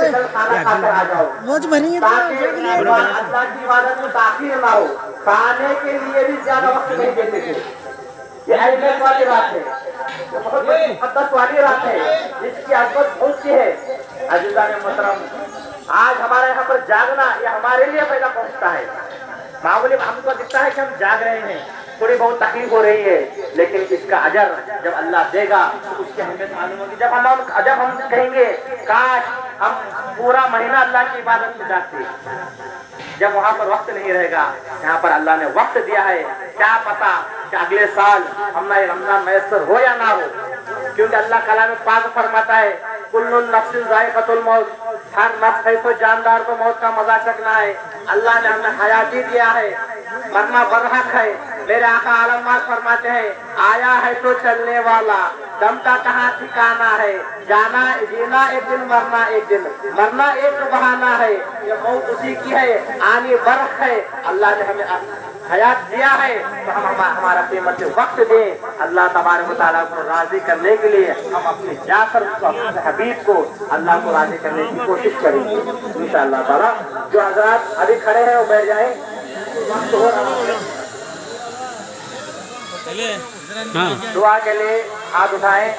Special खाना खाकर आ जाओ, ताकि अल्लाह की इबादत में ताखीर ना हो। खाने के लिए भी ज्यादा वक्त नहीं देते थे। ये अहमियत वाली बात है, ये बहुत बड़ी मुक़द्दस वाली रात है, इसकी अज़मत बहुत सी है। अज़ीज़ान मोहतरम, आज हमारे यहाँ पर जागना ये हमारे लिए फायदा पहुँचता है। मामूली हमको दिखता है कि हम जाग रहे हैं, थोड़ी बहुत तकलीफ हो रही है, लेकिन इसका अजर जब अल्लाह देगा तो उसकी अहमियत मालूम होगी। जब हम कहेंगे काश हम पूरा महीना अल्लाह की इबादत में जाते, जब वहाँ पर वक्त नहीं रहेगा, यहाँ पर अल्लाह ने वक्त दिया है, क्या पता कि अगले साल हमारा रमजान मैसर हो या ना हो। क्योंकि अल्लाह कलाम पाक फरमाता है, कुल्लुन नफ्सिन ज़ाइक़तुल मौत, हर नफ्स है तो जानदार को मौत का मजा चखना है। अल्लाह ने हमें हयाती दिया है, मरना बरहक है। मेरे आका आलम फरमाते हैं, आया है तो चलने वाला, दम का कहाँ ठिकाना है, जाना जीना एक दिन, मरना एक दिन, मरना एक बहाना है, ये मौत उसी की है, आनी बरख है। अल्लाह ने हमें हयात दिया है तो हम हमारा कीमती वक्त दें। अल्लाह तबारक व तआला को राजी करने के लिए हम अपने जाकर अपने हबीब को अल्लाह को राजी करने की कोशिश करेंगे इंशाअल्लाह ताला। जो हज़रात अभी खड़े हैं वो बैठ जाएं। दुआ के लिए हाथ उठाएं।